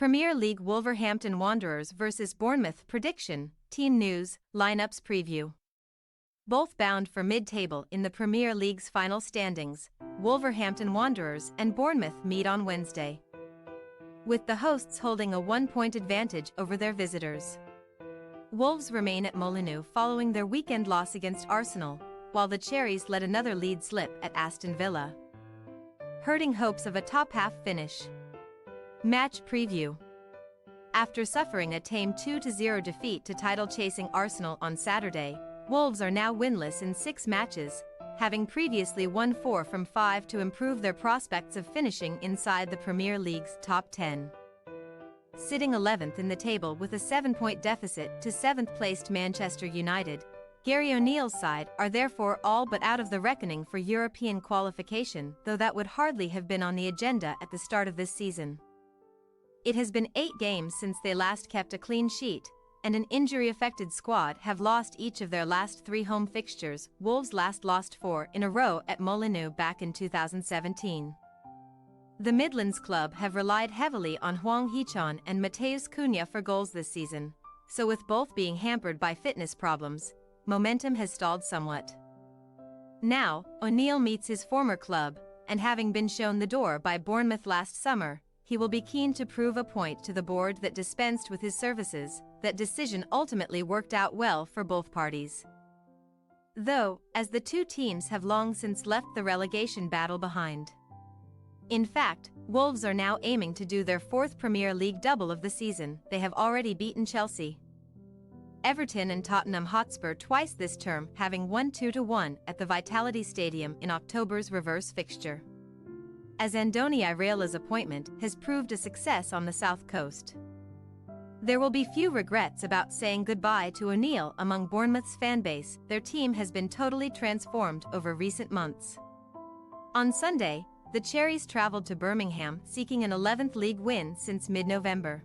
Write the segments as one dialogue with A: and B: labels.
A: Premier League Wolverhampton Wanderers vs Bournemouth prediction, team news, lineups preview. Both bound for mid-table in the Premier League's final standings, Wolverhampton Wanderers and Bournemouth meet on Wednesday, with the hosts holding a 1-point advantage over their visitors. Wolves remain at Molineux following their weekend loss against Arsenal, while the Cherries let another lead slip at Aston Villa, hurting hopes of a top-half finish. Match preview. After suffering a tame 2-0 defeat to title-chasing Arsenal on Saturday, Wolves are now winless in 6 matches, having previously won 4 from 5 to improve their prospects of finishing inside the Premier League's top 10. Sitting 11th in the table with a 7-point deficit to 7th-placed Manchester United, Gary O'Neill's side are therefore all but out of the reckoning for European qualification, though that would hardly have been on the agenda at the start of this season. It has been 8 games since they last kept a clean sheet, and an injury-affected squad have lost each of their last 3 home fixtures. Wolves last lost 4 in a row at Molineux back in 2017. The Midlands club have relied heavily on Hwang Hee-chan and Matheus Cunha for goals this season, so with both being hampered by fitness problems, momentum has stalled somewhat. Now, O'Neill meets his former club, and having been shown the door by Bournemouth last summer, he will be keen to prove a point to the board that dispensed with his services. That decision ultimately worked out well for both parties, though, as the two teams have long since left the relegation battle behind. In fact, Wolves are now aiming to do their 4th Premier League double of the season. They have already beaten Chelsea, Everton and Tottenham Hotspur twice this term, having won 2-1 at the Vitality Stadium in October's reverse fixture, as Andoni Iraola's appointment has proved a success on the South Coast. There will be few regrets about saying goodbye to O'Neill among Bournemouth's fanbase. Their team has been totally transformed over recent months. On Sunday, the Cherries travelled to Birmingham seeking an 11th league win since mid-November,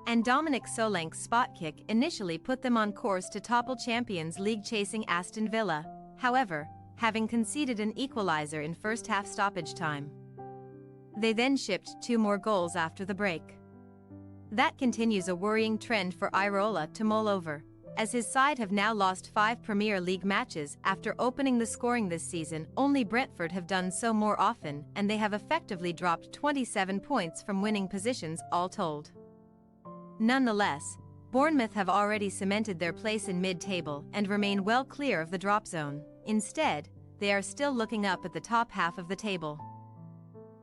A: and Dominic Solanke's spot kick initially put them on course to topple Champions League-chasing Aston Villa, however, having conceded an equaliser in first-half stoppage time. They then shipped 2 more goals after the break. That continues a worrying trend for Iraola to mull over, as his side have now lost 5 Premier League matches after opening the scoring this season. Only Brentford have done so more often, and they have effectively dropped 27 points from winning positions all told. Nonetheless, Bournemouth have already cemented their place in mid-table and remain well clear of the drop zone. Instead, they are still looking up at the top half of the table,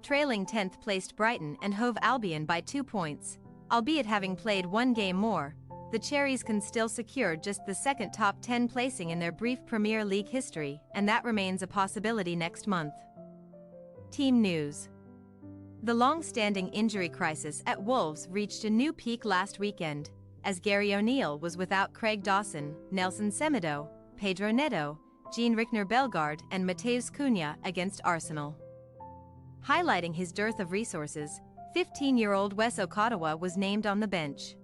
A: trailing 10th-placed Brighton and Hove Albion by 2 points. Albeit having played 1 game more, the Cherries can still secure just the 2nd top 10 placing in their brief Premier League history, and that remains a possibility next month. Team news. The long-standing injury crisis at Wolves reached a new peak last weekend, as Gary O'Neill was without Craig Dawson, Nelson Semedo, Pedro Neto, Jean-Richner Bellegarde and Matheus Cunha against Arsenal. Highlighting his dearth of resources, 15-year-old Wes Okotowa was named on the bench.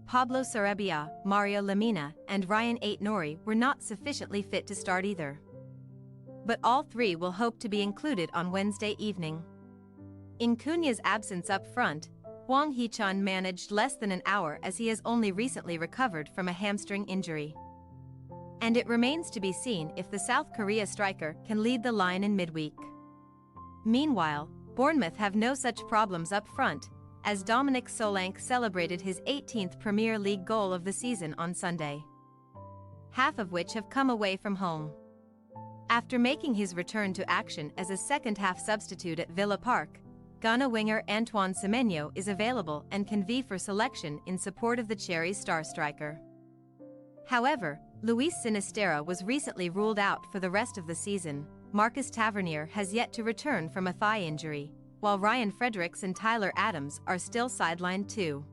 A: Pablo Sarabia, Mario Lemina, and Ryan Ait-Nouri were not sufficiently fit to start either, but all 3 will hope to be included on Wednesday evening. In Cunha's absence up front, Hwang Hee-chan managed less than an hour as he has only recently recovered from a hamstring injury, and it remains to be seen if the South Korea striker can lead the line in midweek. Meanwhile, Bournemouth have no such problems up front, as Dominic Solanke celebrated his 18th Premier League goal of the season on Sunday, half of which have come away from home. After making his return to action as a second-half substitute at Villa Park, Ghana winger Antoine Semenyo is available and can vie for selection in support of the Cherries star striker. However, Luis Sinisterra was recently ruled out for the rest of the season. Marcus Tavernier has yet to return from a thigh injury, while Ryan Fredericks and Tyler Adams are still sidelined too.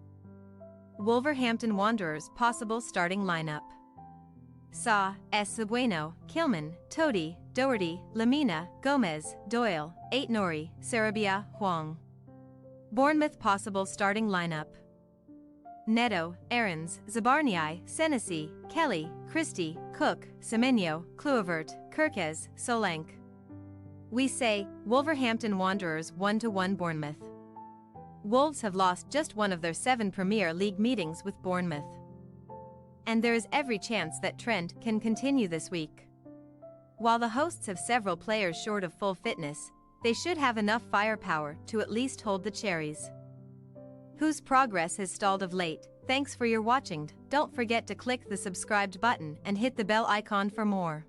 A: Wolverhampton Wanderers' possible starting lineup: Sa, Bueno, Kilman, Todi, Doherty, Lemina, Gomez, Doyle, Ait-Nouri, Sarabia, Hwang. Bournemouth possible starting lineup: Neto, Aarons, Zabarnyi, Senesi, Kelly, Christie, Cook, Semenyo, Kluivert, Kirkes, Solanke. We say, Wolverhampton Wanderers 1-1 Bournemouth. Wolves have lost just one of their 7 Premier League meetings with Bournemouth. And there is every chance that trend can continue this week. While the hosts have several players short of full fitness, they should have enough firepower to at least hold the Cherries, whose progress has stalled of late. Thanks for your watching. Don't forget to click the subscribed button and hit the bell icon for more.